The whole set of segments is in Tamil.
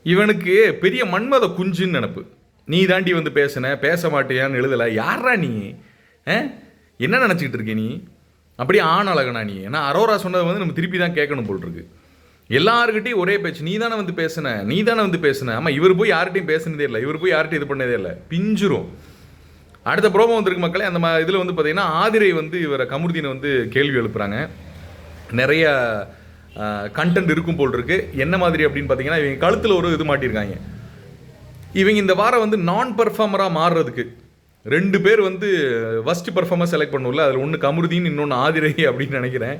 இவனுக்கு பெரிய மன்மத குஞ்சுன்னு நினப்பு. நீ தாண்டி வந்து பேச மாட்டியான்னு எழுதலை. யாரா நீ? என்ன நினச்சிக்கிட்டு இருக்க நீ? அப்படியே அழகனா நீ? ஏன்னா அரோரா சொன்னதை வந்து நம்ம திருப்பி தான் கேட்கணும் போல் இருக்கு. எல்லாருக்கிட்டையும் ஒரே பேச்சு, நீ தானே வந்து பேசுன. ஆமாம், இவர் போய் யார்கிட்டையும் பேசுனதே இல்லை, இவர் போய் யார்கிட்டையும் இது பண்ணதே இல்லை. பிஞ்சிரும். அடுத்த ப்ரோமோ வந்திருக்கு மக்களே. அந்த இதில் வந்து பார்த்தீங்கன்னா ஆதிரை வந்து இவரை கமருதீனை வந்து கேள்வி எழுப்புறாங்க. நிறைய கண்டென்ட் இருக்கும் போல் இருக்கு. என்ன மாதிரி அப்படின்னு பார்த்தீங்கன்னா, இவங்க கழுத்தில் ஒரு இது மாட்டியிருக்காங்க. இவங்க இந்த வாரம் வந்து நான் பர்ஃபார்மராக மாறுறதுக்கு 2 பேர் வந்து ஃபர்ஸ்ட் பர்ஃபார்மர் செலக்ட் பண்ணுவோம்ல, அதில் ஒன்று கமருதீன், இன்னொன்று ஆதிரை அப்படின்னு நினைக்கிறேன்.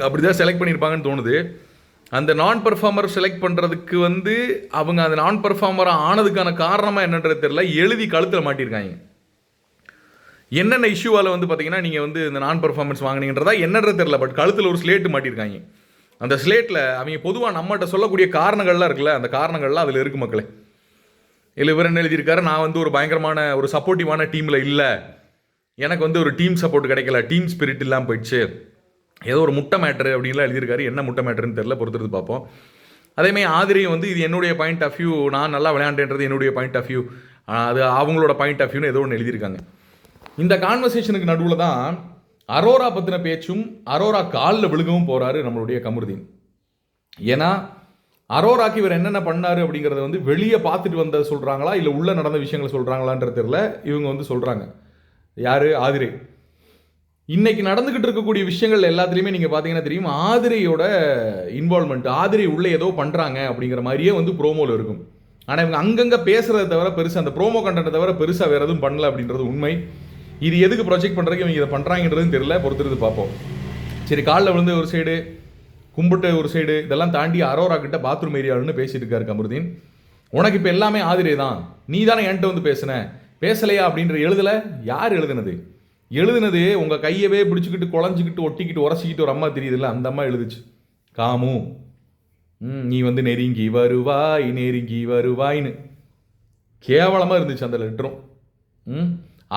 அப்படி தான் செலக்ட் பண்ணியிருப்பாங்கன்னு தோணுது. அந்த நான் பர்ஃபார்மர் செலக்ட் பண்ணுறதுக்கு வந்து அவங்க அந்த நான் பர்ஃபார்மராக ஆனதுக்கான காரணமாக என்னன்றது தெரியல, எழுதி கழுத்தில் மாட்டியிருக்காங்க. என்னென்ன இஷ்யூவால் வந்து பார்த்தீங்கன்னா நீங்கள் வந்து இந்த நான் பர்ஃபார்மன்ஸ் வாங்கினீங்கன்றதா என்னன்றது தெரியல, பட் கழுத்தில் ஒரு ஸ்லேட்டு மாட்டியிருக்காங்க. அந்த ஸ்லேட்டில் அவங்க பொதுவாக நம்மகிட்ட சொல்லக்கூடிய காரணங்கள்லாம் இருக்குல்ல, அந்த காரணங்கள்லாம் அதில் இருக்குது மக்களே. இல்லை இவர் என்ன எழுதியிருக்காரு, நான் வந்து ஒரு பயங்கரமான ஒரு சப்போர்ட்டிவான டீமில் இல்லை, எனக்கு வந்து ஒரு டீம் சப்போர்ட் கிடைக்கல, டீம் ஸ்பிரிட் இல்லாமல் போயிடுச்சு, ஏதோ ஒரு முட்டை மேட்ரு அப்படின்லாம் எழுதியிருக்காரு. என்ன முட்டை மேட்ருன்னு தெரில, பொறுத்துறது பார்ப்போம். அதேமாதிரி ஆதிரையும் வந்து இது என்னுடைய பாயிண்ட் ஆஃப் வியூ, நான் நல்லா விளையாண்டேன்றது என்னுடைய பாயிண்ட் ஆஃப் வியூ, அது அவங்களோட பாயிண்ட் ஆஃப் வியூன்னு ஏதோ ஒன்று எழுதியிருக்காங்க. இந்த கான்வர்சேஷனுக்கு நடுவில் தான் அரோரா பற்றின பேச்சும் அரோரா காலில் விழுகவும் போகிறாரு நம்மளுடைய கமருதீன். ஏன்னா அரோராக்கு இவர் என்னென்ன பண்ணார் அப்படிங்கிறத வந்து வெளியே பார்த்துட்டு வந்ததை சொல்கிறாங்களா இல்லை உள்ளே நடந்த விஷயங்களை சொல்கிறாங்களான்றது தெரியல. இவங்க வந்து சொல்கிறாங்க, யார்? ஆதிரை. இன்னைக்கு நடந்துக்கிட்டு இருக்கக்கூடிய விஷயங்கள் எல்லாத்துலேயுமே நீங்கள் பார்த்தீங்கன்னா தெரியும், ஆதிரையோட இன்வால்மெண்ட், ஆதிரை உள்ளே ஏதோ பண்ணுறாங்க அப்படிங்கிற மாதிரியே வந்து ப்ரோமோவில் இருக்கும். ஆனால் இவங்க அங்கங்கே பேசுகிறத தவிர பெருசாக அந்த ப்ரோமோ கண்டென்ட்டை தவிர பெருசாக வேறு எதுவும் பண்ணல அப்படின்றது உண்மை. இது எதுக்கு ப்ரொஜெக்ட் பண்ணுறதுக்கு இவங்க இதை பண்ணுறாங்கன்றதுன்னு தெரியல, பொறுத்துறது பார்ப்போம். சரி, காலில் விழுந்து ஒரு சைடு, கும்பிட்டு ஒரு சைடு, இதெல்லாம் தாண்டி அரோரா கிட்ட பாத்ரூம் ஏரியாவுன்னு பேசிட்டு இருக்காரு கமருதீன். உனக்கு இப்போ எல்லாமே ஆதிரை தான், நீ தானே என்கிட்ட வந்து பேசலையா அப்படின்ற எழுதலை. யார் எழுதுனது உங்கள் கையவே பிடிச்சிக்கிட்டு குழஞ்சிக்கிட்டு ஒட்டிக்கிட்டு உரசிக்கிட்டு ஒரு அம்மா தெரியுதுல்ல, அந்த அம்மா எழுதுச்சு. காமு, நீ வந்து நெருங்கி வருவாய்ன்னு கேவலமாக இருந்துச்சு அந்த லெட்டரும்.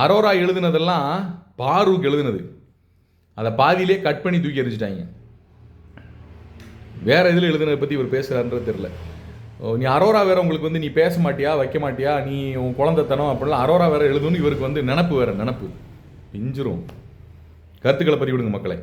அரோரா எழுதுனதெல்லாம் பாரூக் எழுதுனது, அதை பாதியிலே கட் பண்ணி தூக்கி எறிஞ்சிட்டாங்க. வேற இதில் எழுதுனதை பற்றி இவர் பேசுகிறாருன்றது தெரில. நீ அரோரா வேற உங்களுக்கு வந்து நீ பேச மாட்டியா, வைக்க மாட்டியா, நீ உன் குழந்தைத்தனம் அப்படிலாம் அரோரா வேற எழுதுன்னு இவருக்கு வந்து நினப்பு பிஞ்சிரும். கருத்துக்களை பதிவிடுங்க மக்களே.